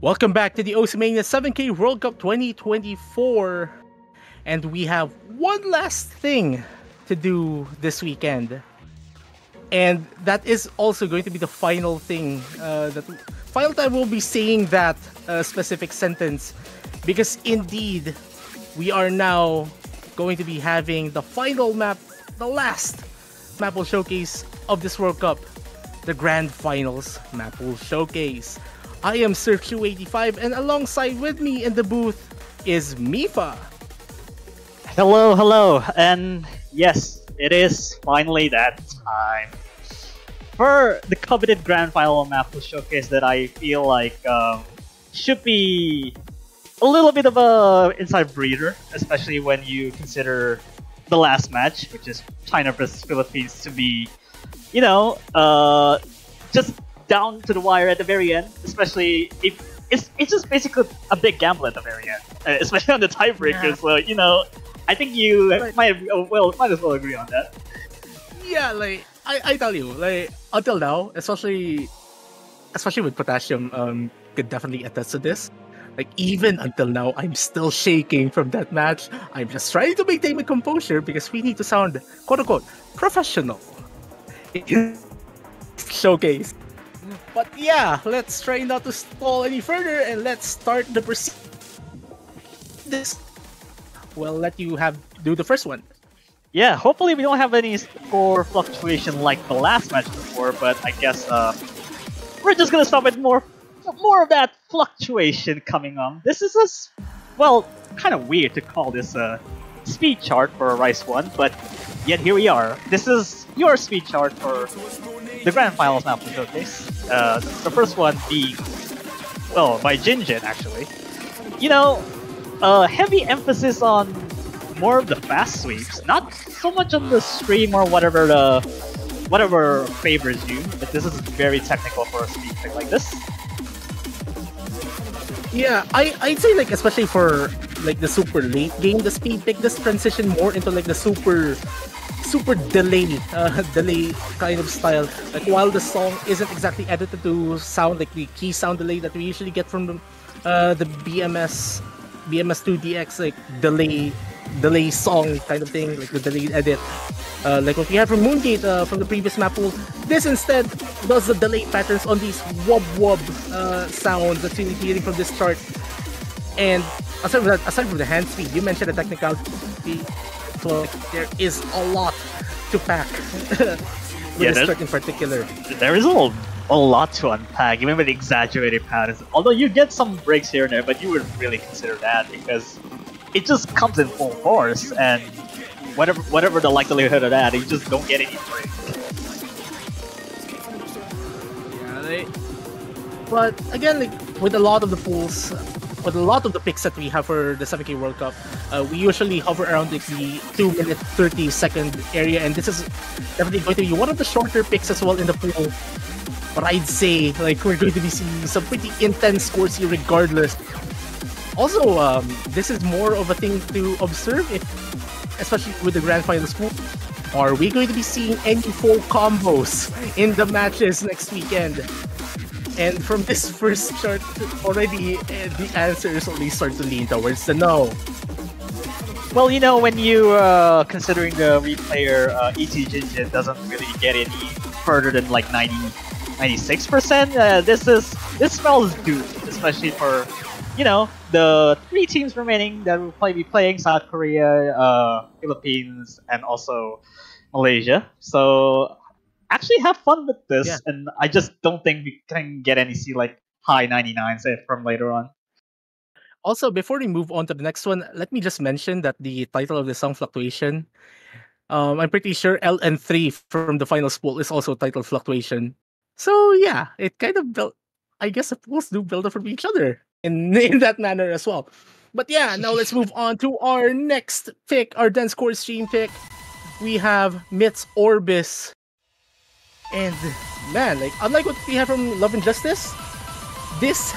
Welcome back to the Oceania 7K World Cup 2024. And we have one last thing to do this weekend. And that is also going to be the final thing. Final time we'll be saying that specific sentence. Because indeed, we are now going to be having the final map, the last Maple Showcase of this World Cup. The Grand Finals Maple Showcase. I am Sir Q85, and alongside with me in the booth is Mifa. Hello, and yes, it is finally that time for the coveted Grand Final Maple Showcase that I feel like should be a little bit of a inside breather, especially when you consider the last match, which is China versus Philippines, to be, just down to the wire at the very end, especially if it's just basically a big gamble at the very end, especially on the tiebreaker. Yeah. So I think you might as well agree on that. Yeah, like I tell you, like until now, especially with Potassium, could definitely attest to this. Like even until now, I'm still shaking from that match. I'm just trying to maintain my composure because we need to sound quote unquote professional in showcase. But yeah, let's try not to stall any further and let's start the this. We'll let you do the first one. Yeah, hopefully we don't have any score fluctuation like the last match before, but I guess we're just gonna start with more of that fluctuation coming on. This is kind of weird to call this a speed chart for a Rice 1, but yet here we are. This is your speed chart for the Grand Finals Maple Showcase. The first one being, by Jinjin actually. Heavy emphasis on more of the fast sweeps, not so much on the stream or whatever favors you, but this is very technical for a speed pick like this. Yeah, I'd say like especially for like the super late game, the speed pick does transition more into like the super delay kind of style. Like while the song isn't exactly edited to sound like the key sound delay that we usually get from the BMS2DX like delay song kind of thing, like the delayed edit. Like what we had from Moongate from the previous map pool. This instead does the delay patterns on these wub sounds that you're hearing from this chart. And aside from the hand speed, you mentioned the technicality. So there is a lot to pack with this chart in particular. There is a lot to unpack, even with exaggerated patterns. Although you get some breaks here and there, but you would really consider that because it just comes in full force, and whatever the likelihood of that, you just don't get any breaks. Yeah, but again, like with a lot of the pools. With a lot of the picks that we have for the 7K World Cup, we usually hover around like the 2-minute 30-second area, and this is definitely going to be one of the shorter picks as well in the pool. But I'd say like we're going to be seeing some pretty intense scores here regardless. Also, this is more of a thing to observe, especially with the Grand Finals pool. Are we going to be seeing any full combos in the matches next weekend? And from this first chart, already the answers only start to lean towards the no. Well, when you considering the replayer ET Jinjin doesn't really get any further than like 96%, this spell is doomed, especially for the 3 teams remaining that will probably be playing: South Korea, Philippines, and also Malaysia. So actually have fun with this, yeah. And I just don't think we can get any high 99s from later on. Also, before we move on to the next one, let me just mention that the title of the song Fluctuation, I'm pretty sure LN3 from the finals pool is also titled Fluctuation. So yeah, it kind of built, I guess the pools do build up from each other in that manner as well. But yeah, now let's move on to our next pick, our Dense Core stream pick. We have Myths Orbis. And man, like unlike what we have from Love and Justice, this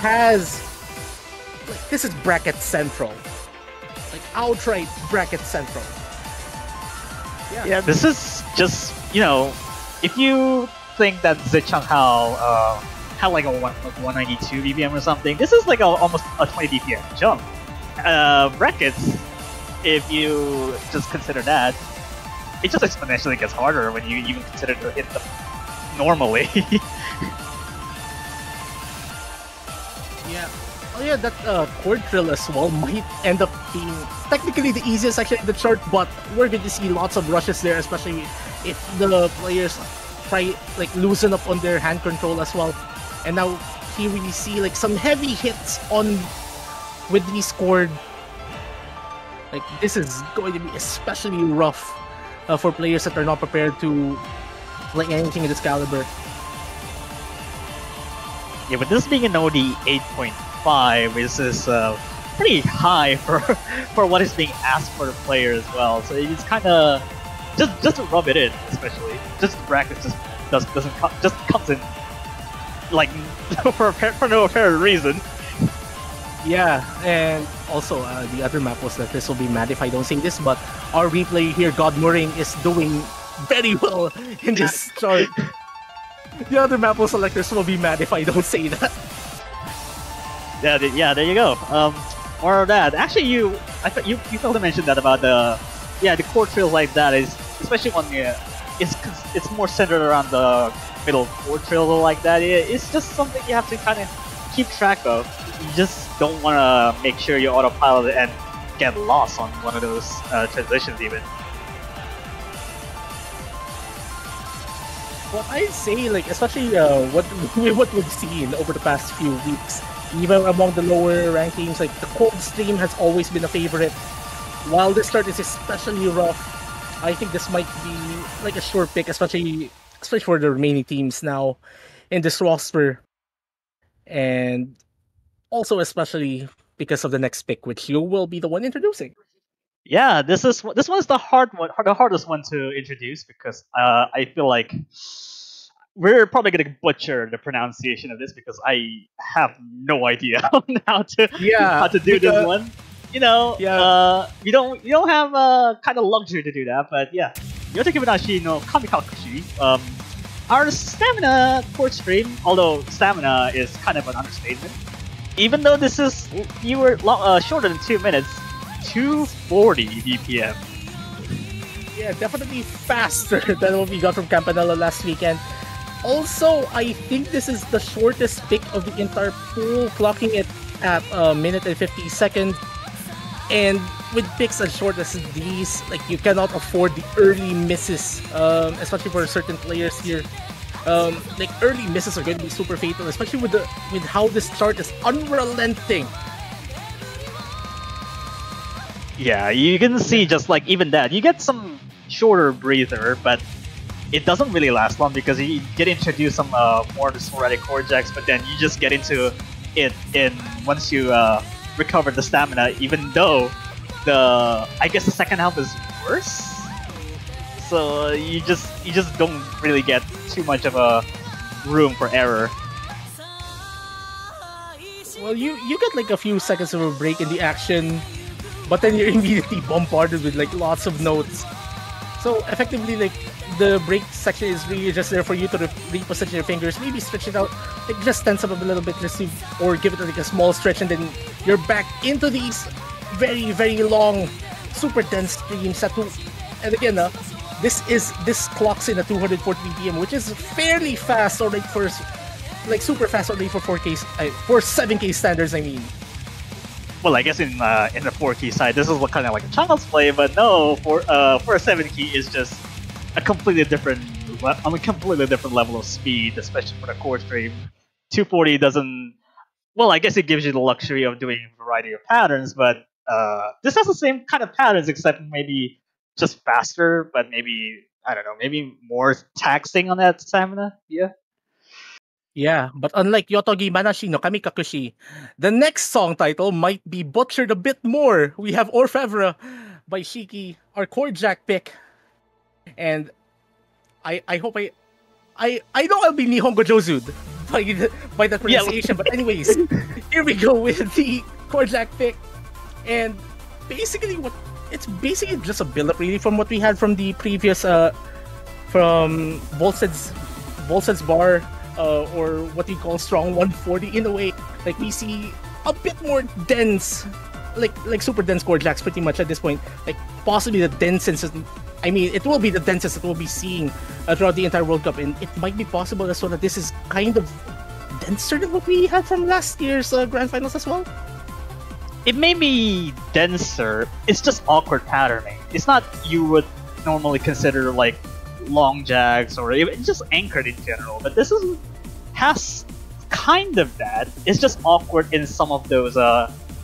is bracket central, like outright bracket central. Yeah, this is just if you think that Zichang Hao had like a 192 BPM or something. This is like almost a 20 BPM jump. Brackets, if you just consider that, it just exponentially gets harder when you even consider to hit them normally. Yeah. Oh yeah, that chord trill as well might end up being technically the easiest section in the chart, but we're going to see lots of rushes there, especially if the players try like loosen up on their hand control as well. And now here we see like some heavy hits on with this chord. Like this is going to be especially rough for players that are not prepared to play anything of this caliber. Yeah, but this being an OD 8.5, this is pretty high for what is being asked for the player as well. So it's kind of just to rub it in, especially just the bracket just comes in like for no apparent reason. Yeah, and also the other map was that this will be mad if I don't say this, but our replay here, God Mooring, is doing very well in this chart. The other map selectors will be mad if I don't say that. Yeah, there you go. More of that. Actually, I thought you failed to mention that about the chord trills like that is especially when it's more centered around the middle chord trill like that. It's just something you have to kind of keep track of. You just don't want to make sure you autopilot it and get lost on one of those transitions even. Well, I'd say, like, especially what we've seen over the past few weeks, even among the lower rankings, like the cold stream has always been a favorite. While this start is especially rough, I think this might be like a sure pick, especially for the remaining teams now in this roster, and also especially because of the next pick, which you will be the one introducing. Yeah, this one is the hardest one to introduce because I feel like we're probably gonna butcher the pronunciation of this because I have no idea how to do this one. You know, you don't have kind of luxury to do that, but yeah, Yotakibanashi no Kamikakushi. Our stamina chord stream, although stamina is kind of an understatement, even though this is shorter than 2 minutes. 240 BPM. Yeah, definitely faster than what we got from Campanella last weekend. Also, I think this is the shortest pick of the entire pool, clocking it at a minute and 50 seconds. And with picks as short as these, like you cannot afford the early misses, especially for certain players here. Like early misses are going to be super fatal, especially with how this chart is unrelenting. Yeah, you can see just like even that. You get some shorter breather, but it doesn't really last long because you get introduced some more sporadic chord jacks, but then you just get into it once you recover the stamina, even though I guess the second half is worse. So you just don't really get too much of a room for error. Well, you get like a few seconds of a break in the action, but then you're immediately bombarded with like lots of notes. So effectively, like the break section is really just there for you to reposition your fingers, maybe stretch it out, like just tense up a little bit, or give it like a small stretch, and then you're back into these very, very long, super dense streams. And again, this clocks in at 240 BPM, which is fairly fast already for super fast already for 4K, for 7K standards. I mean. Well, I guess in the 4-key side, this is kind of like a child's play, but no, for a 7-key is just a completely different level of speed, especially for the chord stream. 240 doesn't. Well, I guess it gives you the luxury of doing a variety of patterns, but this has the same kind of patterns, except maybe just faster, but maybe I don't know, maybe more taxing on that stamina. Yeah. Yeah, but unlike Yotogi Manashi no Kamikakushi, the next song title might be butchered a bit more. We have Orfevre by Shiki, our chord jack pick. And I hope I know I'll be Nihongo Jozud by the pronunciation, but anyways, here we go with the chord jack pick. And basically it's basically just a build-up really from what we had from the previous from Volsted's bar. or what you call strong 140 in a way. Like we see a bit more dense, like super dense core jacks pretty much at this point. Like possibly the densest. I mean, it will be the densest that we'll be seeing throughout the entire World Cup, and it might be possible as well that this is kind of denser than what we had from last year's Grand Finals as well. It may be denser. It's just awkward patterning. It's not you would normally consider like long jacks or even just anchored in general. But this has kind of that. It's just awkward in some of those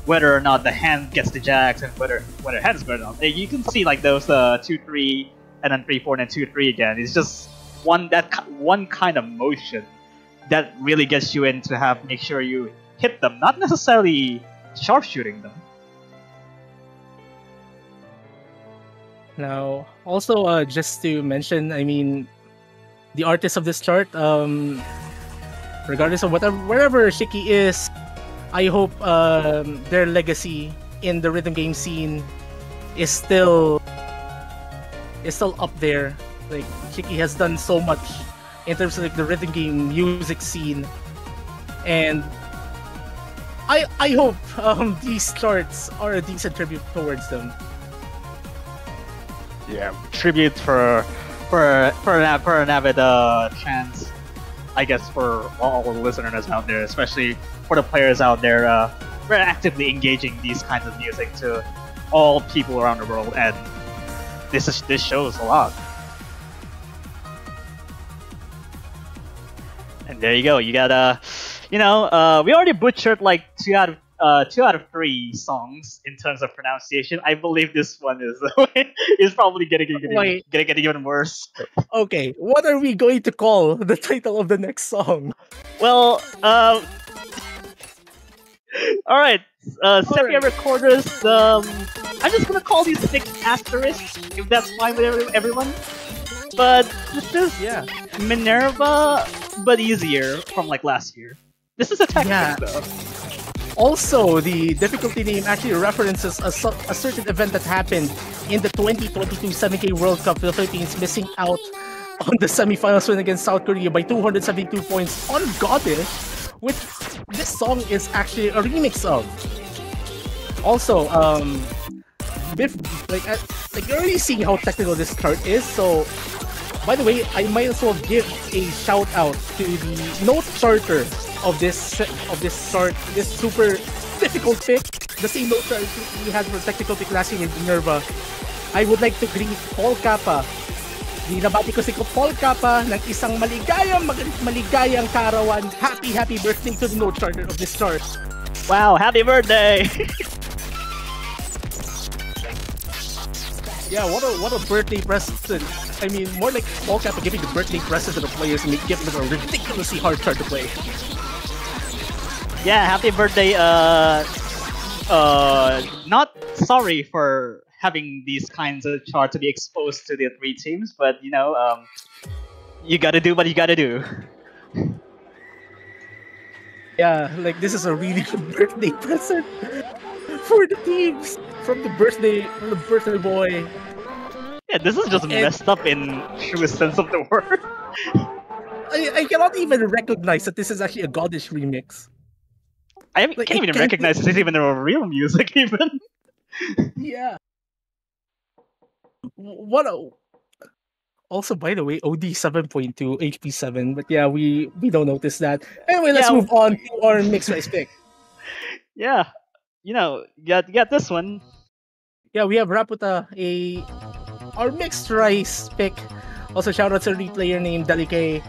whether or not the hand gets the jacks and whether hands go down. You can see like those 2-3 and then 3-4 and then 2-3 again. It's just one kind of motion that really gets you in to make sure you hit them, not necessarily sharpshooting them. Now, also just to mention, I mean, the artist of this chart, regardless of wherever Shiki is, I hope their legacy in the rhythm game scene is still up there. Like Shiki has done so much in terms of like the rhythm game music scene, and I hope these charts are a decent tribute towards them. Yeah, tribute for an avid trans, I guess, for all the listeners out there, especially for the players out there. We're actively engaging these kinds of music to all people around the world, and this shows a lot. And there you go. You got we already butchered like two out of 3 songs in terms of pronunciation. I believe this one is probably gonna get even worse. Okay, what are we going to call the title of the next song? Well, all right. Sepia Recorders. I'm just gonna call these 6 asterisks if that's fine with everyone. But this is Minerva, but easier from like last year. This is a tactic though. Also, the difficulty name actually references a certain event that happened in the 2022 7K World Cup, with the Philippines missing out on the semifinals win against South Korea by 272 points on Goddish, which this song is actually a remix of. Also, you're already seeing how technical this chart is, so by the way, I might as well give a shout out to the note charter of this chart, this super difficult pick, the same note chart we had for technical pick last year with Minerva. I would like to greet Paul Kappa. Binabati ko si Paul Kappa ng isang maligayang kaarawan. Happy birthday to the note charter of this chart. Wow, happy birthday! Yeah, what a birthday present. I mean, more like Paul Kappa giving the birthday present to the players and giving them a ridiculously hard chart to play. Yeah, happy birthday. Not sorry for having these kinds of charts to be exposed to the 3 teams, but you gotta do what you gotta do. Yeah, like this is a really good birthday present for the teams from the birthday boy. Yeah, this is just messed up in truest sense of the word. I cannot even recognize that this is actually a Goddish remix. I can't even recognize this is even the real music even. Yeah. Also, by the way, OD 7.2, HP 7, but yeah, we don't notice that. Anyway, let's move on to our mixed rice pick. Yeah, you got this one. Yeah, we have Raputa, our mixed rice pick. Also, shout out to a replayer named Dalike.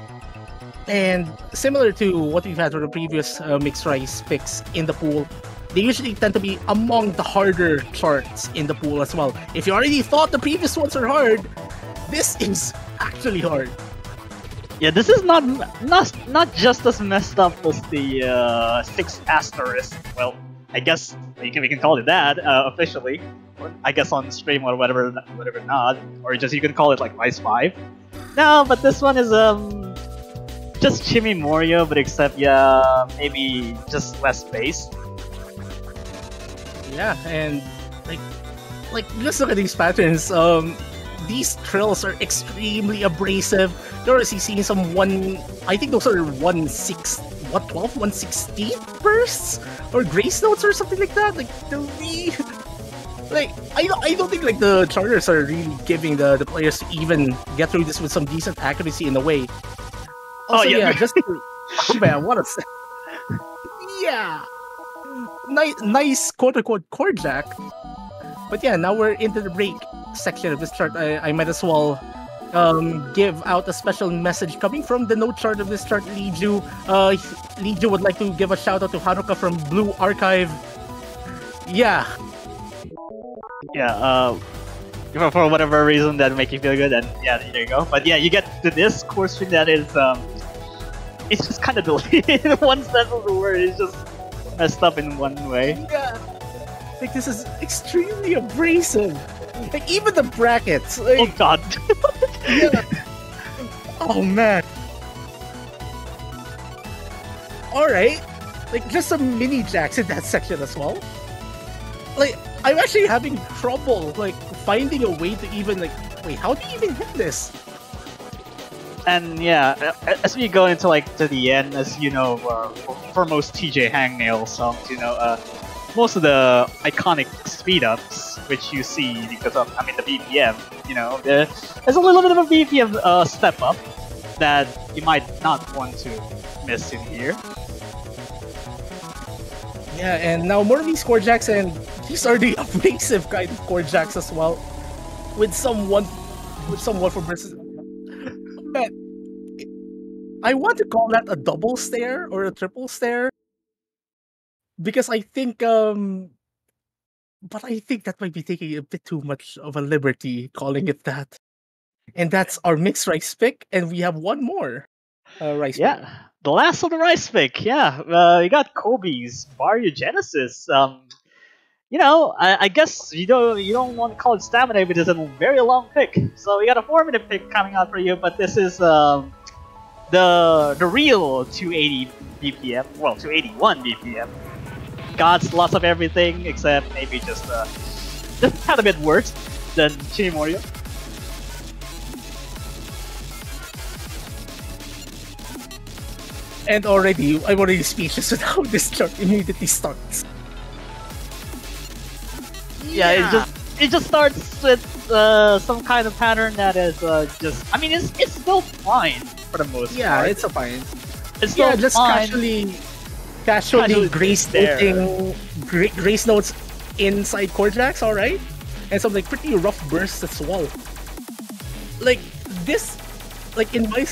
And similar to what we've had for the previous mixed rice picks in the pool, they usually tend to be among the harder charts in the pool as well. If you already thought the previous ones are hard, this is actually hard. Yeah, this is not just as messed up as the 6 asterisk. Well, I guess we can call it that officially. Or I guess on stream or whatever not, or just you can call it like Rice 5. No, but this one is just Chimi Morio, but except maybe just less space. Yeah, and like just look at these patterns. These trills are extremely abrasive. You're already seeing some I think those are 1/12, 1/16 bursts? Or grace notes or something like that? Like, like, I don't think like the charters are really giving the players to even get through this with some decent accuracy in a way. Also, yeah, just to, oh man, what a yeah, nice quote unquote chord jack. But yeah, now we're into the break section of this chart. I might as well give out a special message coming from the note chart of this chart. Liju would like to give a shout out to Haruka from Blue Archive. Yeah. Yeah, for whatever reason that make you feel good, and yeah, there you go. But yeah, you get to this chord string that is it's just kind of delayed in one sense of the word. It's just messed up in one way. Yeah, like this is extremely abrasive. Like even the brackets. Like, oh god. Yeah. Oh man. All right, like just some mini jacks in that section as well. Like I'm actually having trouble like finding a way to even like wait. How do you even hit this? And yeah, as we go into like to the end, as you know, for most TJ Hangnail songs, you know, most of the iconic speed ups, which you see because of, I mean, the BPM, you know, there's a little bit of a BPM step up that you might not want to miss in here. Yeah, and now more of these chord jacks, and these are the abrasive kind of chord jacks as well, with some one for versus. But I want to call that a double stare or a triple stare because I think but I think that might be taking a bit too much of a liberty calling it that. And that's our mixed rice pick, and we have one more rice pick. Yeah, the last of the rice pick. Yeah, you got Kobe's Baryogenesis. You know, I guess you don't want to call it stamina because it's a very long pick. So we got a 4-minute pick coming out for you, but this is the real 280 BPM. Well, 281 BPM. Got lots of everything except maybe just kind of a bit worse than Shinimorio. And already, I'm already speechless with how this chart immediately starts. Yeah, it just starts with some kind of pattern that is just. I mean, it's still fine for the most part. Yeah, it's a fine. It's still just fine. casually grace notes inside chord jacks, all right, and some like pretty rough bursts as well. Like this, like in my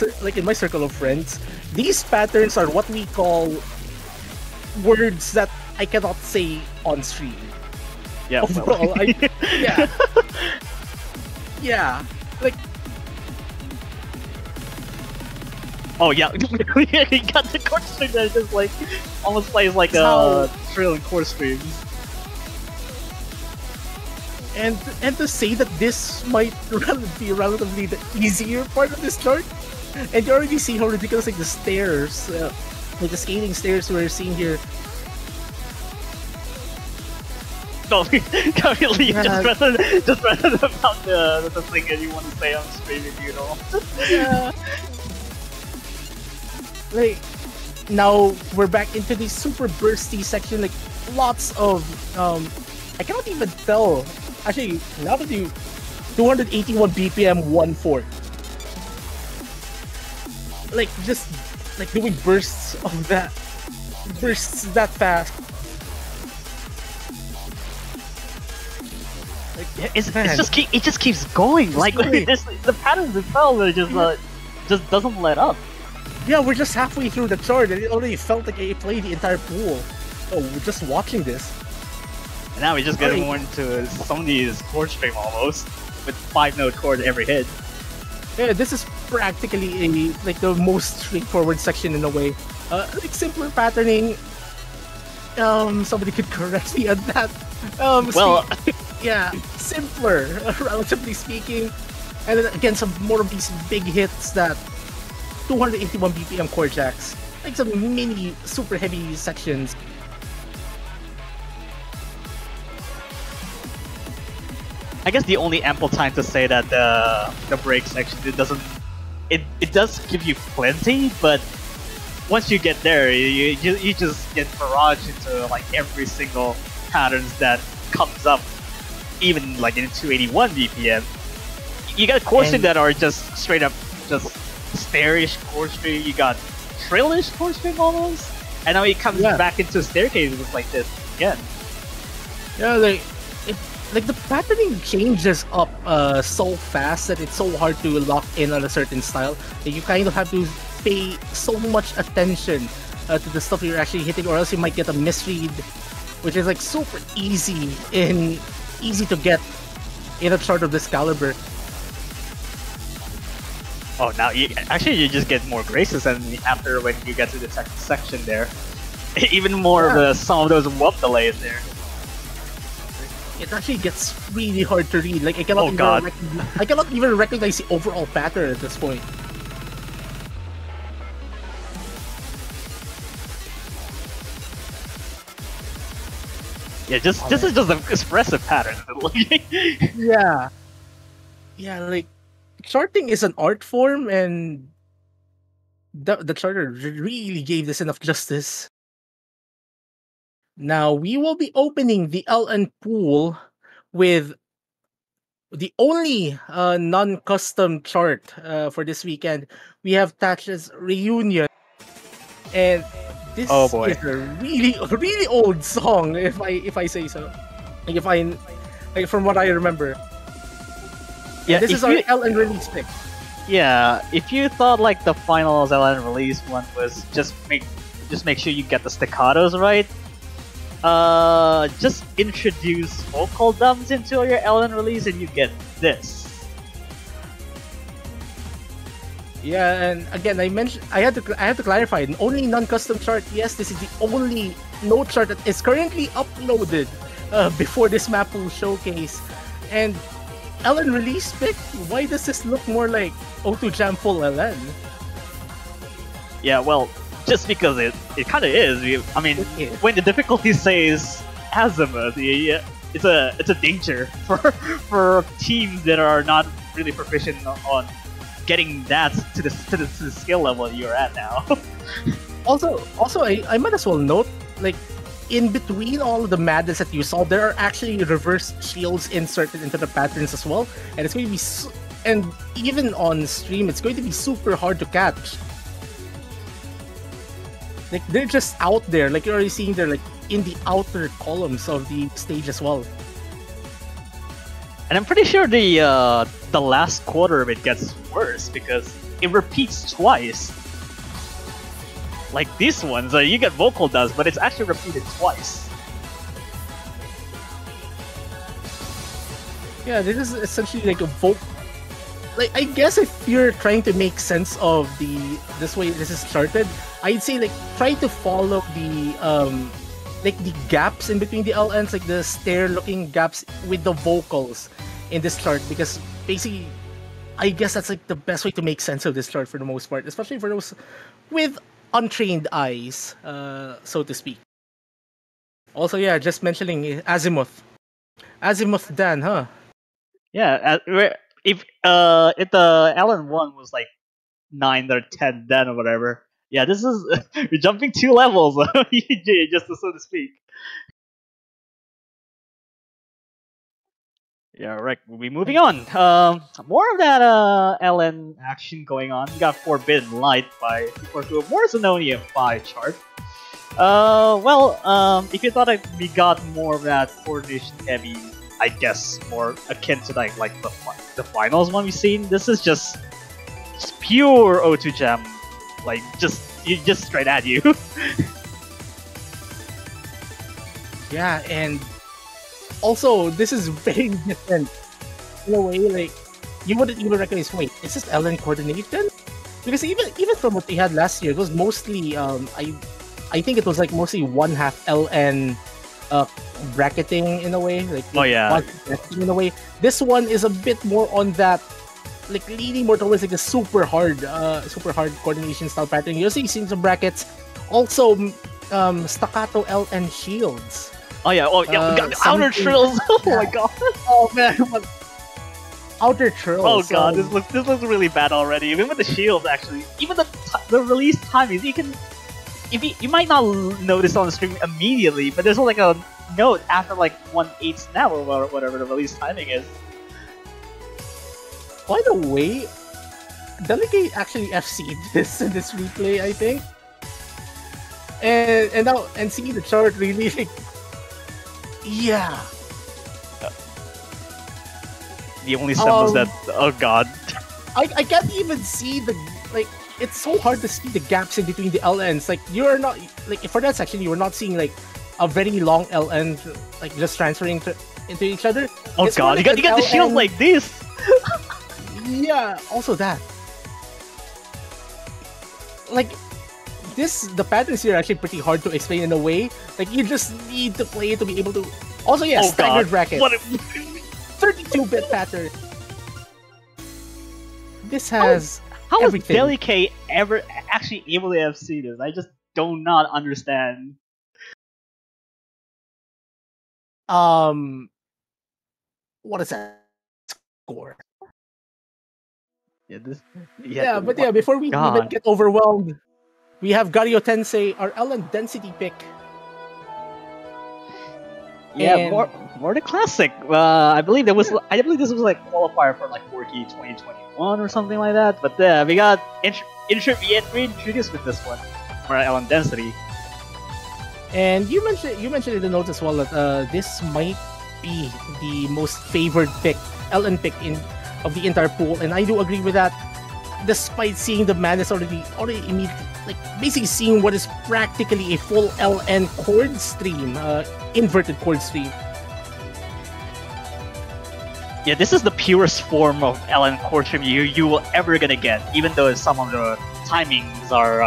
circle of friends, these patterns are what we call words that I cannot say on stream. Yeah, overall, yeah, yeah, like. Oh yeah, he got the chord string that just like almost plays like a trailing chord streams. And to say that this might be relatively the easier part of this chart, and you already see how ridiculous like the stairs, like the skating stairs we're seeing here. No, Camille, just rather about the thing that you want to say on stream if you know. Yeah. Like now we're back into the super bursty section, like lots of I cannot even tell. Actually, now that you 281 BPM 1/4. Like just like doing bursts that fast. Like, it just keeps going. Like the patterns themselves are just doesn't let up. Yeah, we're just halfway through the chart and it already felt like I played the entire pool. Oh, we're just watching this. And now we're just getting more into some of these chord stream almost, with 5-note chord every hit. Yeah, this is practically like the most straightforward section in a way. Like simpler patterning. Somebody could correct me on that. Well, yeah, simpler, relatively speaking. And then again, some more of these big hits that 281 BPM chord jacks, like some mini super heavy sections. I guess the only ample time to say that the break section it doesn't it does give you plenty, but once you get there, you just get barraged into like every single patterns that comes up, even like in 281 BPM. You got courses that are just straight up just stairish course string. You got trillish course string almost, and now it comes back into staircases like this again. Yeah, like the patterning changes up so fast that it's so hard to lock in on a certain style. Like, you kind of have to pay so much attention to the stuff you're actually hitting, or else you might get a misread, which is like super easy to get in a chart of this caliber. Oh, now you just get more graces, and after when you get to the second section there, even more of some of those warp delays there. It actually gets really hard to read. Like I cannot even recognize the overall pattern at this point. Yeah, this is just an expressive pattern. Yeah, like charting is an art form, and the charter really gave this enough justice. Now we will be opening the LN pool with the only non-custom chart for this weekend. We have Thatch's Reunion, and this is a really old song, if I say so. Like from what I remember. Yeah, this is our LN release pick. Yeah, if you thought like the final LN release one was just make sure you get the staccatos right. Just introduce vocal dumps into your LN release and you get this. Yeah, and again, I had to clarify, only non-custom chart. Yes, this is the only note chart that is currently uploaded before this map pool showcase. And LN release pick, why does this look more like O2 Jam full LN? Yeah, well, just because it kind of is. I mean, when the difficulty says azimuth, it's a danger for teams that are not really proficient on getting that to the skill level you're at now. also, I might as well note, like, in between all of the madness that you saw, there are actually reverse shields inserted into the patterns as well, and it's going to be and even on stream, it's going to be super hard to catch. Like, they're just out there. Like, you're already seeing they're like in the outer columns of the stage as well. And I'm pretty sure the last quarter of it gets worse because it repeats twice. Like these ones, you get vocal dust, but it's actually repeated twice. Yeah, this is essentially like a vocal. Like, I guess if you're trying to make sense of this way this is charted, I'd say like try to follow the like the gaps in between the LNs, like the stair-looking gaps with the vocals in this chart, because basically, I guess that's like the best way to make sense of this chart for the most part, especially for those with untrained eyes, so to speak. Also, yeah, just mentioning Azimuth Dan, huh? Yeah, if the LN1 was like 9 or 10 Dan or whatever, yeah, this is you're jumping 2 levels, just so to speak. Yeah, right. We'll be moving on. More of that LN action going on. We got Forbidden Light by people who are more Zenonium 5 chart. If you thought we got more of that coordination heavy, I guess more akin to like the finals one we've seen. This is just pure O2 Jam, like just straight at you. Yeah, and also this is very different in a way. Like, you wouldn't even recognize, wait, is this LN coordination? Because even from what they had last year, it was mostly I think it was like mostly 1/2 LN bracketing in a way. Like, in a way, this one is a bit more on that, like leaning more towards like a super hard coordination style pattern. You're seeing some brackets, also staccato LN shields. We got the outer trills. Oh my god. Oh man. outer churl. Oh god, this looks really bad already. Even with the shields, actually, even the release timings, you can you might not notice on the stream immediately, but there's like a note after like 1/8 snap or whatever the release timing is. By the way, Delicate actually FC'd this in this replay, I think. And now seeing the chart really like, yeah. The only symbols that oh god. I can't even see the like. It's so hard to see the gaps in between the LNs. Like you're not like for that section, you were not seeing like a very long LN like just transferring into each other. Oh it's god, like you got the shield like this. Yeah, also that. Like this, the patterns here are actually pretty hard to explain in a way. Like you just need to play it to be able to. Also, yeah, staggered bracket. 32-bit pattern. This has how everything. How is Delicate ever actually able to FC this? I just do not understand. What is that score? Yeah, but yeah, before we even get overwhelmed, we have Gario Tensei, our LN density pick. Yeah, and more the classic. I believe this was like qualifier for like 4K 2021 or something like that. But we got reintroduced with this one for LN density. And you mentioned in the notes as well that this might be the most favored pick, LN pick of the entire pool, and I do agree with that. Despite seeing the madness already immediately, like basically seeing what is practically a full LN chord stream, inverted chord stream. Yeah, this is the purest form of LN chord stream you will ever gonna get. Even though some of the timings are,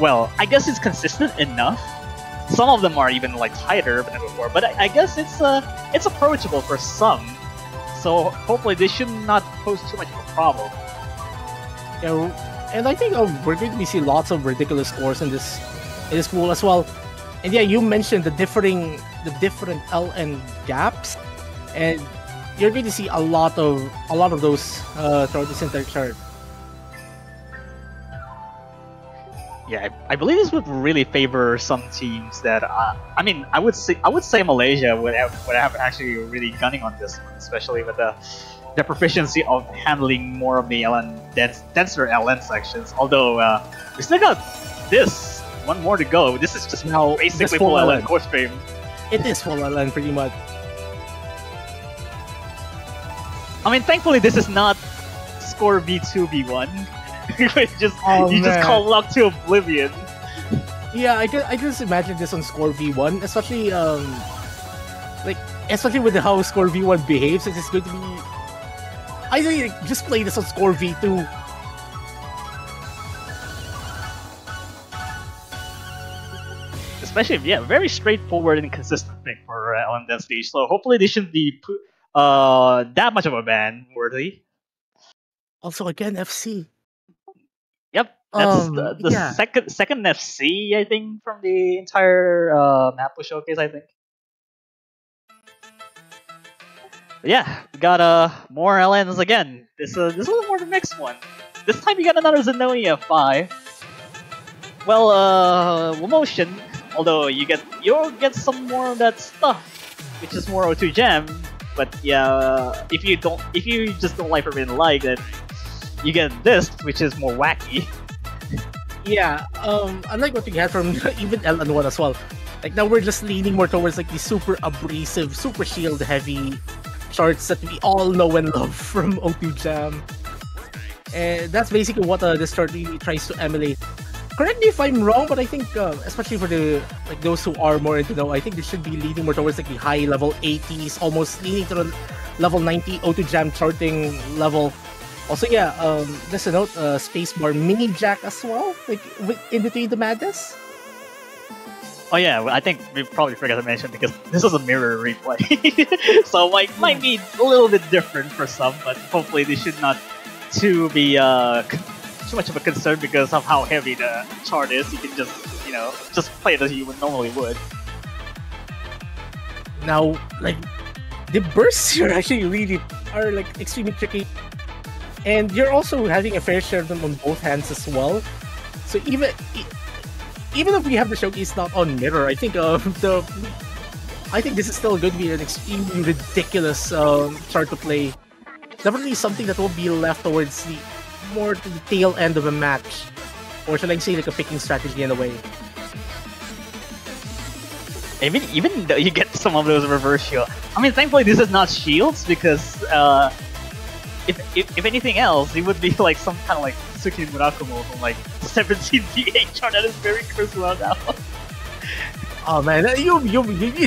well, I guess it's consistent enough. Some of them are even like tighter than before, but I guess it's approachable for some. So hopefully this should not pose too much of a problem. Yeah, and I think we're going to be seeing lots of ridiculous scores in this pool as well. And yeah, you mentioned the different LN gaps, and you're going to see a lot of those throughout this entire chart. Yeah, I believe this would really favor some teams that I mean, I would say Malaysia would have actually really gunning on this one, especially with the proficiency of handling more of the denser LN sections. Although we still got this one more to go. This is just now basically full LN core stream. It is full LN pretty much. I mean, thankfully this is not score V2 V1. You just call luck to oblivion. Yeah, I just imagine this on score V1, especially especially with how score V1 behaves. It's going to be. I think just play this on score V2. Especially, yeah, very straightforward and consistent pick for LN density. So hopefully they shouldn't be that much of a ban worthy. Also, again, FC. Yep, that's the second FC I think from the entire map showcase. I think. But yeah, we got more LNs again. This is a little more the next one. This time you got another Zenonia 5. Well, motion. Although you'll get some more of that stuff, which is more O2 Jam. But yeah, if you just don't like Forbidden Light, then you get this, which is more wacky. Yeah, unlike what we had from even LN1 as well. Like now we're just leaning more towards like the super abrasive, super shield heavy charts that we all know and love from O2 Jam. And that's basically what this chart really tries to emulate. Correct me if I'm wrong, but I think especially for those who are more into know, I think they should be leaning more towards like the high level 80s, almost leaning to the level 90 O2 Jam charting level. Also, yeah, just a note, spacebar mini jack as well, like in between the madness. Oh yeah, I think we probably forgot to mention because this is a mirror replay, so might be a little bit different for some, but hopefully they should not be too much of a concern because of how heavy the chart is. You can just play it as you would normally would. Now, like the bursts here are actually really are like extremely tricky, and you're also having a fair share of them on both hands as well. So even if we have the showcase not on mirror, I think this is still going to be an extremely ridiculous chart to play. Definitely something that will be left towards the more to the tail end of a match, or should I say like a picking strategy in a way. Even though you get some of those reverse shield, I mean, thankfully this is not shields because if anything else, it would be like some kind of like Suki Murakumo from like 17 DH chart that is very cursed well now. Oh man, you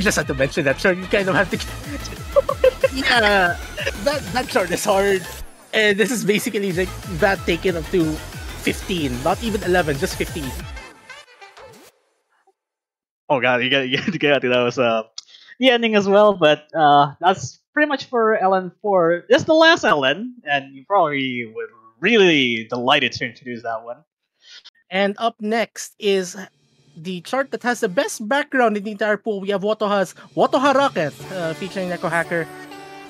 just have to mention that chart. You kind of have to. Yeah, that chart is hard, and this is basically like that taken up to 15, not even 11, just 15. Oh god, you get to get to that was the ending as well, but that's pretty much for LN4. This is the last LN, and you probably would really delighted to introduce that one. And up next is the chart that has the best background in the entire pool. We have Watoha Rocket featuring Neko Hacker.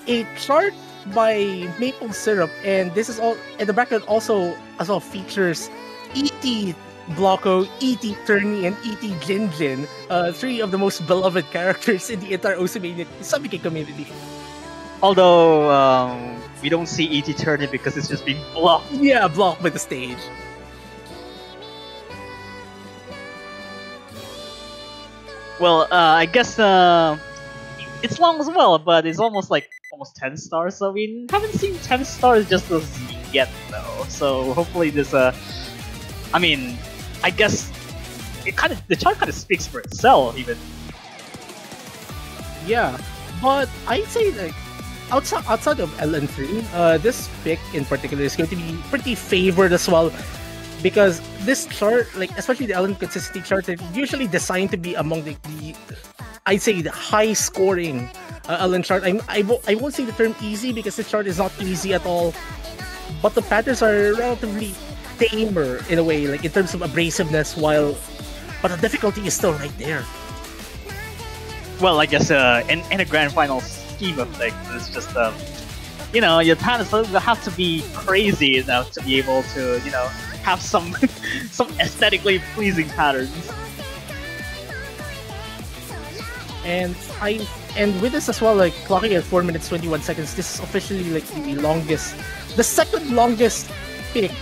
A chart by Maple Syrup, and this is all, and the background also as well features E.T. Blocko, E.T. Turney, and E.T. Jinjin, three of the most beloved characters in the entire Samike community. Although we don't see E.T. Turney because it's just being blocked. Yeah, blocked by the stage. Well, I guess it's long as well, but it's almost 10 stars. So we haven't seen 10 stars just as yet, though. So hopefully this, I mean, I guess the chart kind of speaks for itself, even. Yeah, but I'd say like outside of LN3, this pick in particular is going to be pretty favored as well, because this chart, like especially the LN consistency chart, is usually designed to be among the I'd say the high scoring LN chart. I won't say the term easy because this chart is not easy at all, but the patterns are relatively tamer in a way, like in terms of abrasiveness, but the difficulty is still right there. Well, I guess in a grand final scheme of things, it's just your patterns have to be crazy enough to be able to have some aesthetically pleasing patterns. And with this as well, like clocking at 4 minutes 21 seconds, this is officially like the second longest pick,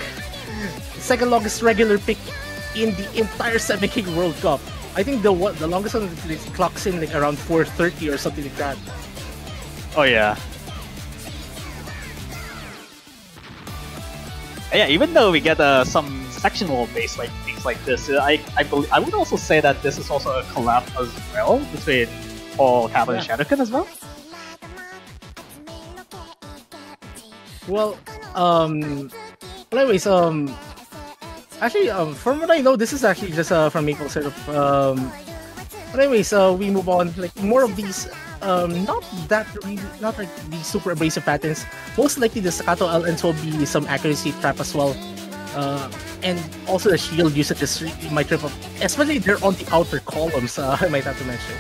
second longest regular pick in the entire 7K World Cup. I think the longest one clocks in like around 4:30 or something like that. Oh yeah. Yeah, even though we get some sectional based like things like this, I would also say that this is also a collab as well between Paul, Kaplan, and Shadowkin as well. Well, anyways, actually, from what I know, this is actually just from Maple Syrup. But anyways, we move on. Like more of these, not like these super abrasive patterns. Most likely, the staccato LNs will be some accuracy trap as well, and also the shield usage might trip up, especially if they're on the outer columns. I might have to mention.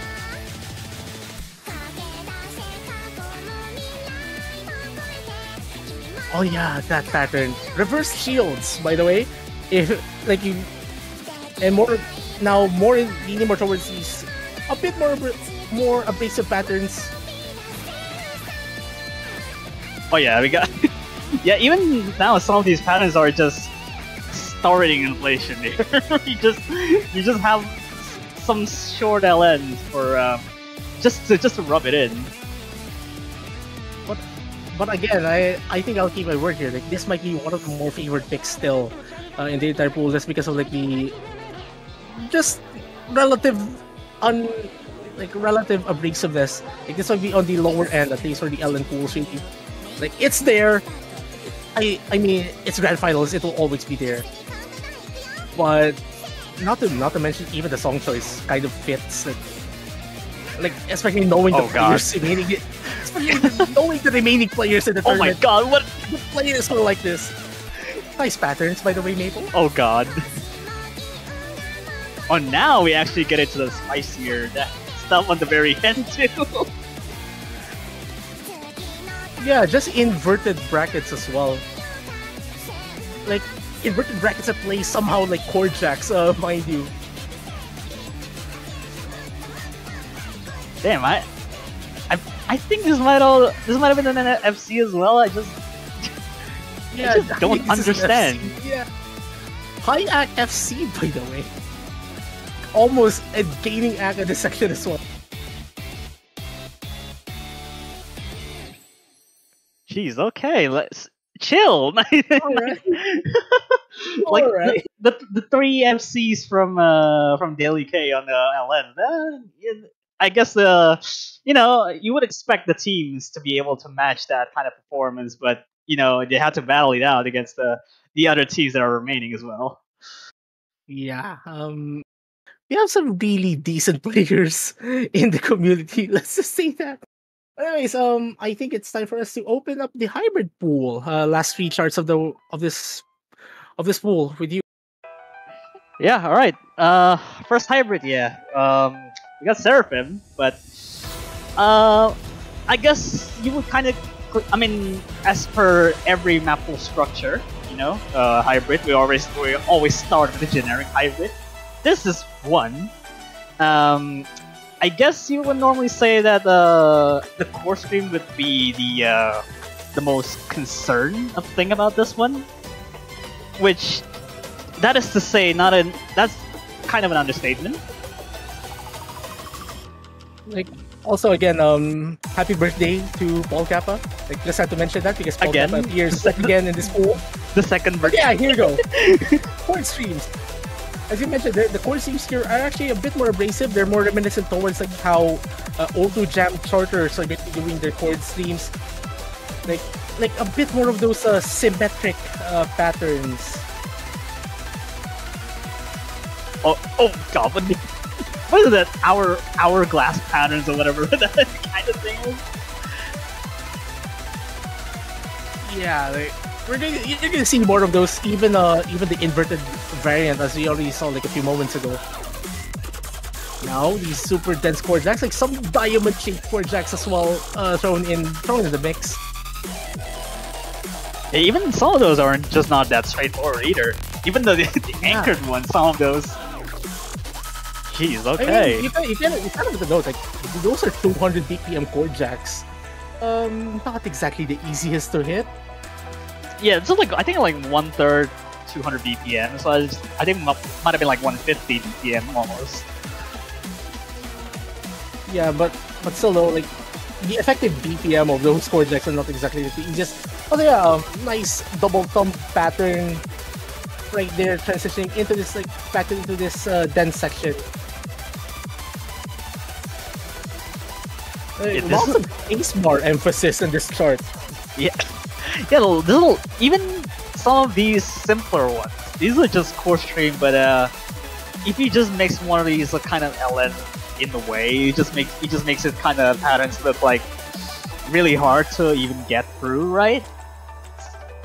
Oh yeah, that pattern. Reverse shields, by the way. If like you, and leaning more towards these a bit more abrasive patterns. Oh yeah, we got yeah. Even now, some of these patterns are just starting inflation. you just have some short LNs for just to rub it in. But again, I think I'll keep my word here. Like this might be one of the more favored picks still in the entire pool, just because of like the just relative abrasiveness. Like this might be on the lower end, at least for the LN pools. Really. Like it's there. I mean, it's grand finals. It will always be there. But not to mention even the song choice kind of fits. Like especially knowing the players remaining, especially knowing the remaining players in the tournament. Oh my god, what the players were like this? Nice patterns, by the way, Maple. Oh god. Oh, now we actually get into the spicier stuff on the very end too. Yeah, just inverted brackets as well. Like, inverted brackets that play somehow like chord jacks, mind you. Damn, I think this might have been an FC as well. I just don't understand. Yeah. High Act FC, by the way. Almost a gaining act in the section as well. Jeez, okay, let's chill. Alright. Like Alright. the three FCs from Daily K on the LN. I guess you would expect the teams to be able to match that kind of performance, but they had to battle it out against the other teams that are remaining as well. Yeah. We have some really decent players in the community. Let's just say that. Anyways, I think it's time for us to open up the hybrid pool. Last three charts of this pool with you. Yeah. All right. First hybrid. Yeah. We got Seraphim, but I guess you would kind of. I mean, as per every map pool structure, hybrid. We always start with the generic hybrid. This is one. I guess you would normally say that the core stream would be the most concerned thing about this one, which that is to say, that's kind of an understatement. Like, also again, happy birthday to Paul Kappa. Like, just had to mention that because Paul Kappa appears again in this pool. The second birthday. Yeah, here you go. Core streams. As you mentioned, the core streams here are actually a bit more abrasive. They're more reminiscent towards like how O2 Jam charters are doing their chord streams. Like a bit more of those symmetric patterns. Oh god, what is that? Hourglass patterns or whatever that kind of thing is? Yeah, you're gonna see more of those, even the inverted variant, as we already saw like a few moments ago. Now these super dense chord jacks, like some diamond shaped chord jacks as well, thrown in the mix. Yeah, even some of those aren't just not that straightforward either. Even the anchored ones, some of those. Jeez, okay. I mean, you kind of have to note, like, those are 200 BPM chord jacks. Not exactly the easiest to hit. Yeah, it's like, I think like 1/3, 200 BPM, so I think it might have been like 150 BPM almost. Yeah, but still though, like, the effective BPM of those chord jacks are not exactly the easiest. Oh yeah, nice double thumb pattern right there, transitioning into this, like, back into this dense section. Lots of ace bar emphasis in this chart. Yeah, yeah. Even some of these simpler ones. These are just core stream, but if you just mix one of these kind of LN in the way, it just makes it kind of patterns look like really hard to even get through, right?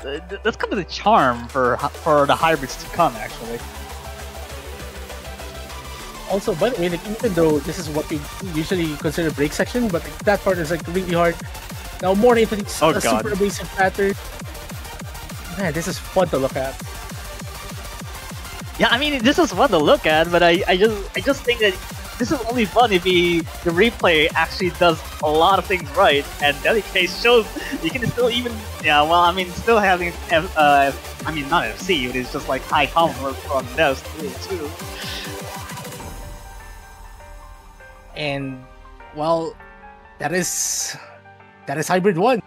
That's kind of the charm for the hybrids to come, actually. Also, by the way, like, even though this is what we usually consider break section, but like, that part is like really hard. Now more into these super basic pattern. Man, this is fun to look at. Yeah, I mean, this is fun to look at, but I just think that this is only fun if the replay actually does a lot of things right, and Daily Case shows you can still even still having I mean, not FC, but it's just like high comfort from those too. And well, that is Hybrid 1.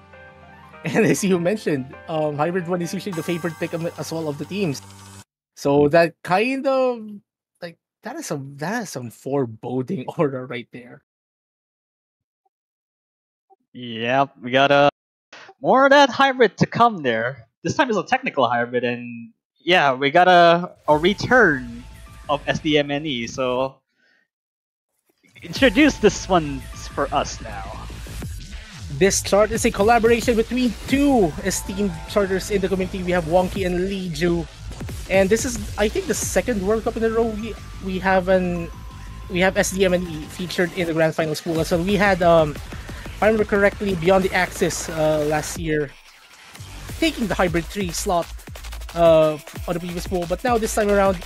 And as you mentioned, Hybrid 1 is usually the favorite pick as well of the teams. So that kind of like that is some foreboding aura right there. Yep, we got more of that hybrid to come there. This time is a technical hybrid, and yeah, we got a return of SDMNE. So introduce this one for us now. This chart is a collaboration between two esteemed charters in the community. We have Wonky and Liju, and this is, I think, the second World Cup in a row we have SDMNE featured in the Grand Finals pool. So we had if I remember correctly, Beyond the Axis last year, taking the hybrid 3 slot on the previous pool, but now this time around,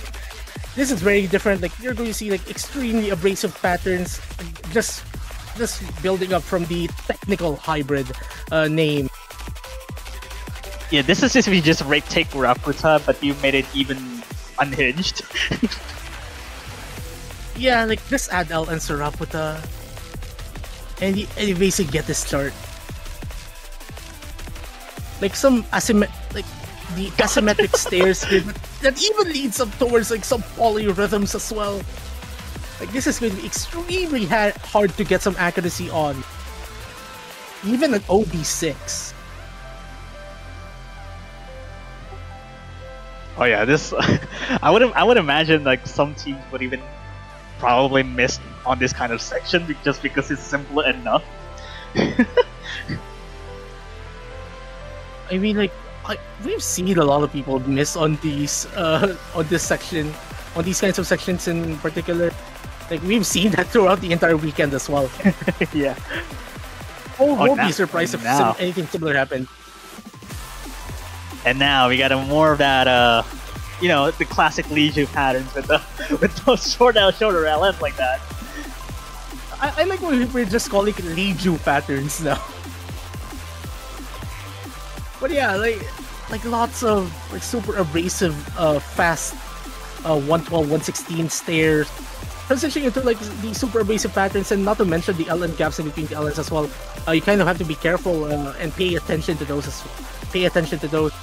this is very different. Like, you're going to see like extremely abrasive patterns, just building up from the technical hybrid name. Yeah, this is just if you just take Raputa, but you made it even unhinged. Yeah, like just add L and Saraputa, and you basically get this start. Like some the asymmetric stairs here that even leads up towards like some polyrhythms as well. Like, this is going to be extremely hard to get some accuracy on, even at OD6. Oh yeah, this I would imagine like some teams would even probably miss on this kind of section just because it's simple enough. I mean, like, we've seen a lot of people miss on these on this section, on these kinds of sections in particular. Like, we've seen that throughout the entire weekend as well. Yeah. Won't be surprised if anything similar happened. And now we got more of that, you know, the classic Leiju patterns with those shorter LMs like that. I like when we're just calling it Leiju patterns now. But yeah, like lots of like super abrasive, fast, 112, 116 stairs, transitioning into like the super abrasive patterns, and not to mention the LN gaps in between the LNs as well. You kind of have to be careful and pay attention to those. Pay attention to those.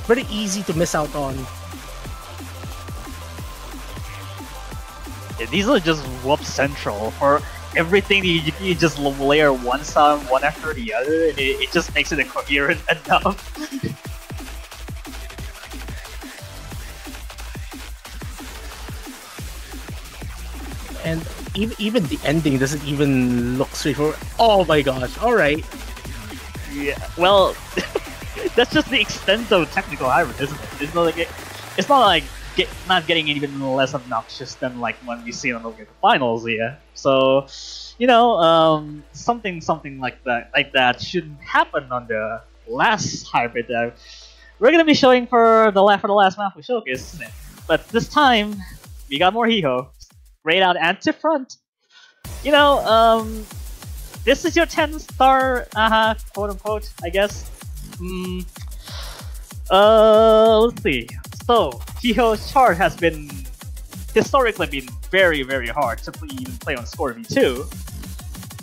Very easy to miss out on. Yeah, these are just whoop central for everything. You just layer one sound one after the other, and it just makes it coherent enough. And even the ending doesn't even look straightforward. Oh my gosh! All right. Yeah. Well, that's just the extent of technical hybrid, isn't it? It's not like not getting even less obnoxious than like when we see on the finals here. So, you know, something like that shouldn't happen on the last hybrid that we're gonna be showing for the last map we showcase, isn't it? But this time we got more Hiho. Straight out anti-front. You know, this is your 10-star, quote unquote, I guess. Let's see. So, Hiho's chart has been historically very, very hard to even play on Score V2.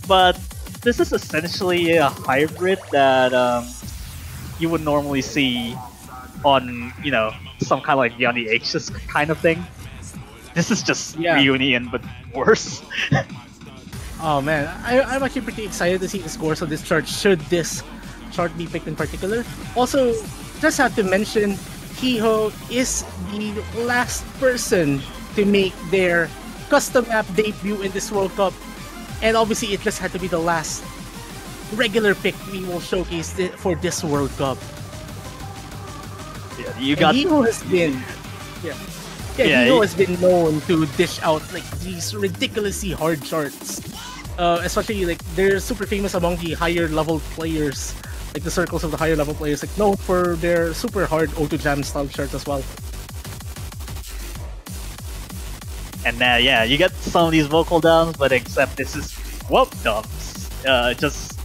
But this is essentially a hybrid that you would normally see on, you know, some kind of like Beyond the Ages kind of thing. This is just Reunion, but worse. Oh man, I'm actually pretty excited to see the scores of this chart, should this chart be picked in particular. Also, just have to mention, Hiho is the last person to make their custom map debut in this World Cup. And obviously, it just had to be the last regular pick we will showcase for this World Cup. Yeah, you got... Hiho has been... Hiho has been known to dish out like these ridiculously hard charts. Especially like they're super famous among the higher level players, like the circles of the higher level players, like known for their super hard O2 Jam style charts as well. And yeah, you get some of these vocal downs, but except this is whoop dumps. Just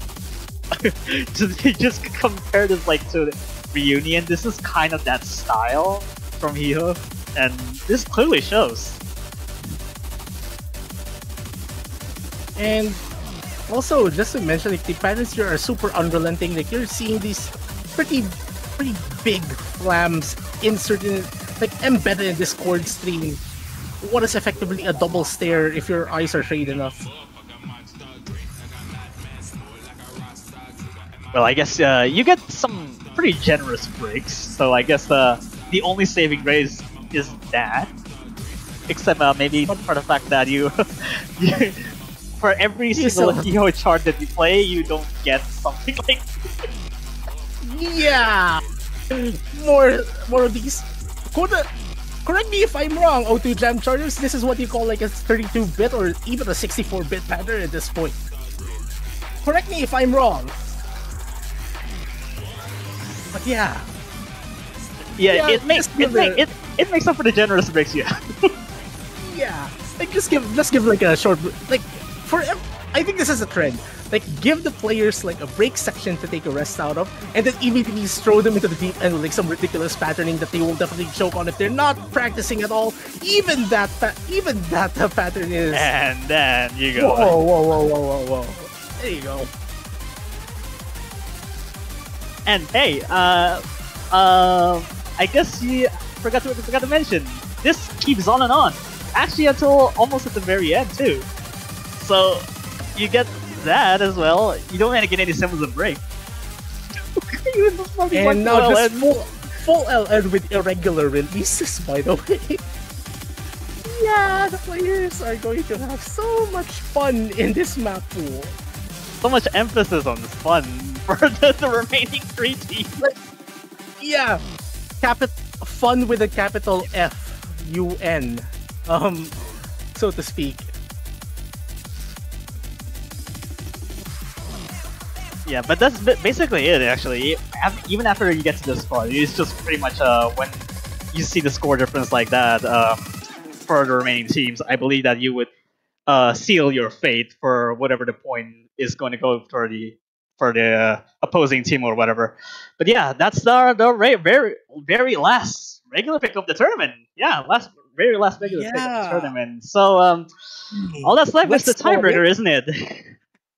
compare this like to Reunion. This is kind of that style from Hiho. And this clearly shows. And also, just to mention, like, the patterns here are super unrelenting. Like, you're seeing these pretty big flams inserted, like embedded in this chord stream. What is effectively a double stair if your eyes are trained enough. Well, I guess you get some pretty generous breaks. So I guess the only saving grace is that, except maybe for the fact that you for every single Hiho chart that you play, you don't get something like yeah, more of these. Correct me if I'm wrong, O2 Jam charters. This is what you call like a 32-bit or even a 64-bit pattern at this point. Correct me if I'm wrong. But yeah. Yeah, it makes up for the generous breaks you have. Yeah, like just give like a short like for I think this is a trend. Like give the players like a break section to take a rest out of, and then immediately throw them into the deep end with like some ridiculous patterning that they will definitely choke on if they're not practicing at all. Even that pattern is. And then you go. Whoa! There you go. And hey, I guess you forgot to mention this keeps on and on. Actually, until almost at the very end too. So you get that as well. You don't want to get any semblance of break. And now just full LN with irregular releases, by the way. Yeah, the players are going to have so much fun in this map pool. So much emphasis on this fun for the remaining 3 teams. Like, yeah, fun with a capital F-U-N, so to speak. Yeah, but that's basically it, actually. Even after you get to this spot, it's just pretty much when you see the score difference like that for the remaining teams, I believe that you would seal your fate for whatever the point is going to go for the opposing team or whatever. But yeah, that's the very last regular pick of the tournament. Yeah, very last regular pick of the tournament. So all that's left is the tiebreaker, isn't it?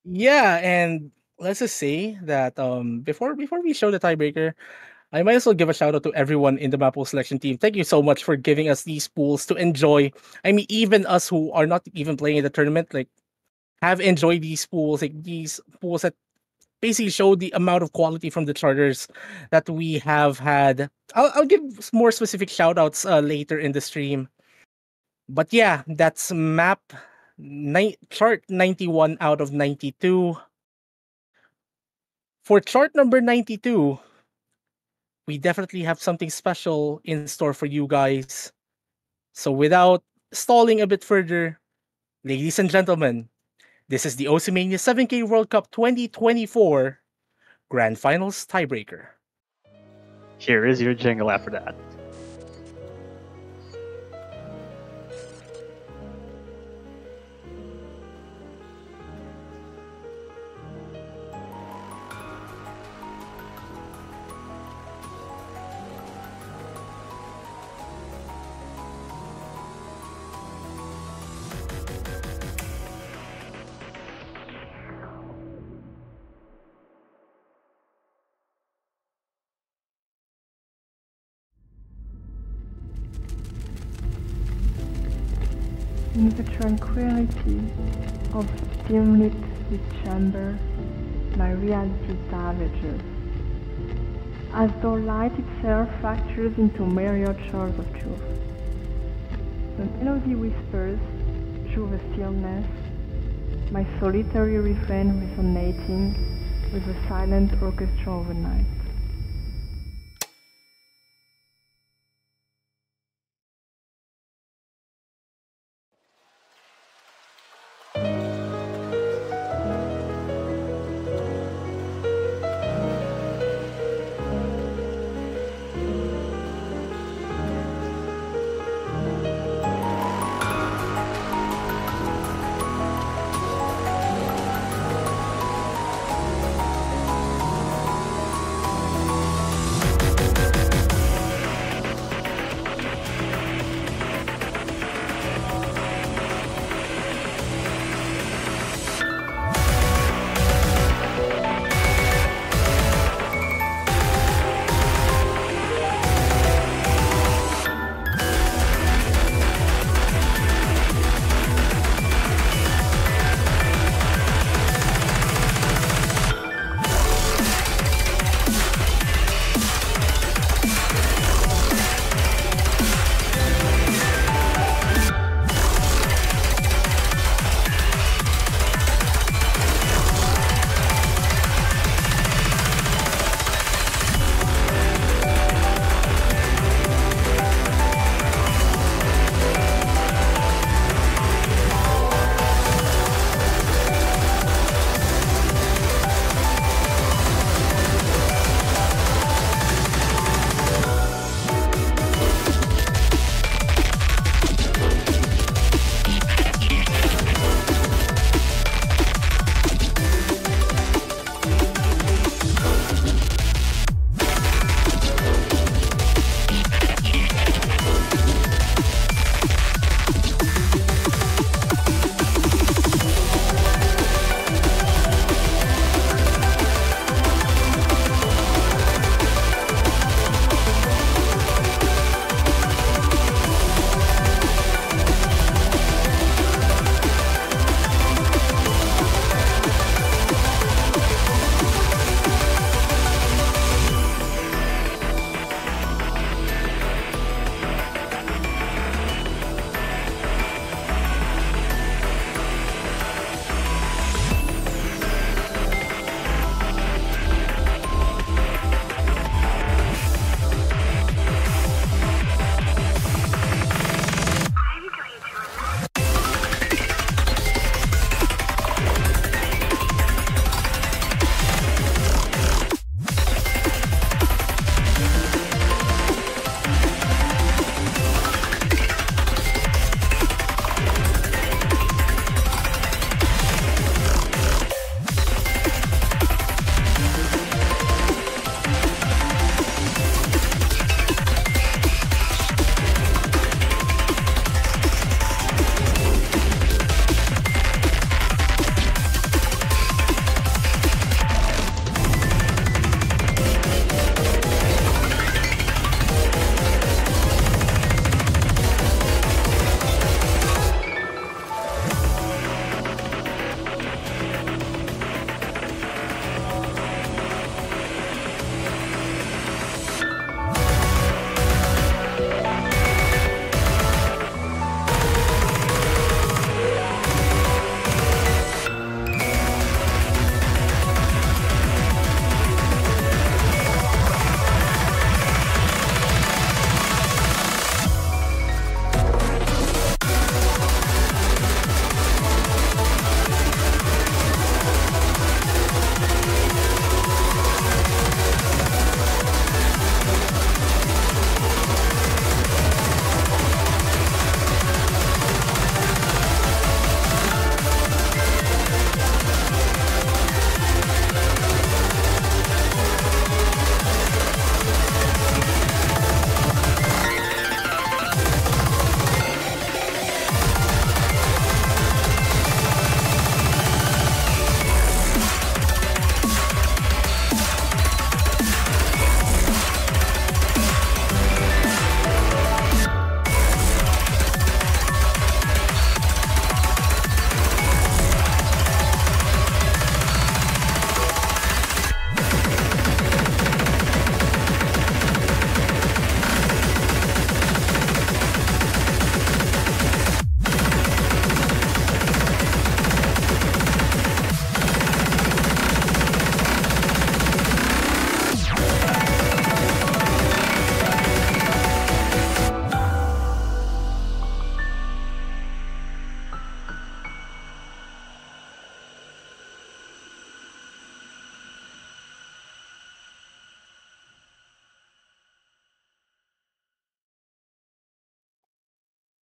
Yeah, and let's just say that before we show the tiebreaker, I might as well give a shout out to everyone in the Mapo selection team. Thank you so much for giving us these pools to enjoy. I mean, even us who are not even playing in the tournament, like, have enjoyed these pools. Like these pools that basically show the amount of quality from the charters that we have had. I'll give more specific shout outs later in the stream. But yeah, that's map chart 91 out of 92. For chart number 92, we definitely have something special in store for you guys. So without stalling a bit further, ladies and gentlemen, this is the Osimania 7K World Cup 2024 Grand Finals tiebreaker. Here is your jingle after that. In the tranquility of dim-lit chamber, my reality ravages, as though light itself fractures into myriad of truth. The melody whispers through the stillness, my solitary refrain resonating with the silent orchestra of the night.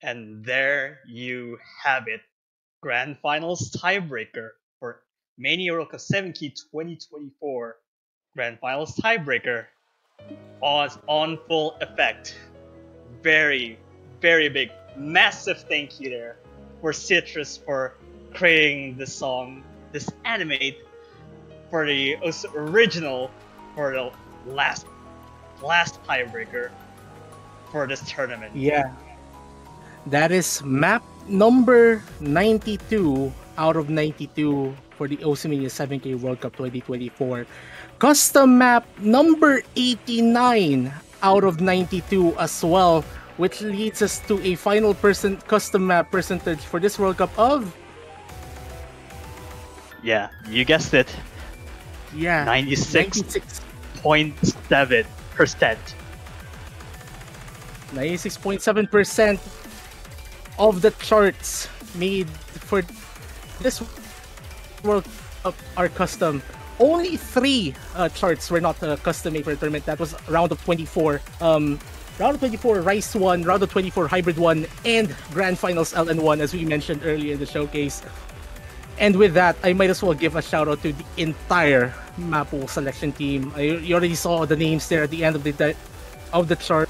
And there you have it. Grand Finals tiebreaker for Mania World Cup 7 Key 2024. Grand Finals tiebreaker on full effect. Very, very big, massive thank you there for Citrus for creating this song, this animate for the original, for the last tiebreaker for this tournament. Yeah. That is map number 92 out of 92 for the Oceania 7K World Cup 2024. Custom map number 89 out of 92 as well, which leads us to a final custom map percentage for this World Cup of... Yeah, you guessed it. Yeah, 96.7%. 96.7% of the charts made for this World Cup are custom. Only 3 charts were not custom made for the tournament. That was round of 24. Round of 24 Rice 1, round of 24 Hybrid 1, and Grand Finals LN1, as we mentioned earlier in the showcase. And with that, I might as well give a shout out to the entire Mapo selection team. You already saw the names there at the end of the chart,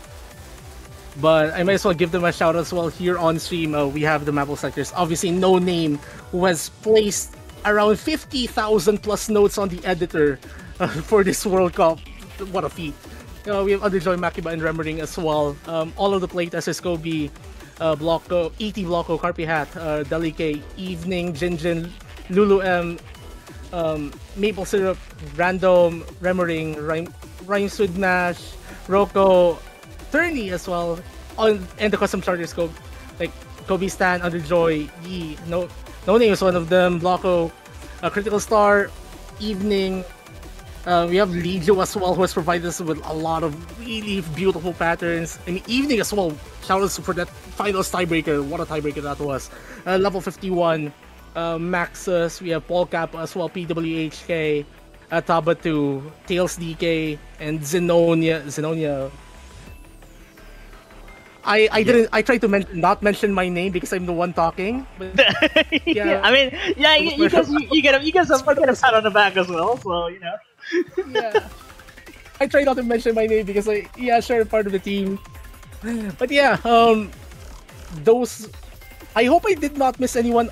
but I might as well give them a shout out as well here on stream. We have the Mapo selectors. Obviously, No Name, who has placed around 50,000 plus notes on the editor for this World Cup. What a feat! We have Underjoy, Makiba, and Remmering as well. All of the playtesters: Kobe, Blocko, E.T. Blocko, Carpi Hat, Delike, Evening, Jinjin, Lulu M, Maple Syrup, Random, Remmering, Rhymes with Nash, Rocco, Turney as well, and the custom charters scope like Kobe Stan, Underjoy, Yi, No Name is one of them, Blocko, Critical Star, Evening. We have Legio as well, who has provided us with a lot of really beautiful patterns. I mean, Evening as well. Shout out for that finals tiebreaker. What a tiebreaker that was. Level 51, Maxus. We have Paul Cap as well, PWHK, Tabatu, Tails DK, and Zenonia. I tried to not mention my name because I'm the one talking. But yeah, I mean, yeah, you get a pat on the back as well, so you know. Yeah, I try not to mention my name because sure, part of the team. But yeah, those. I hope I did not miss anyone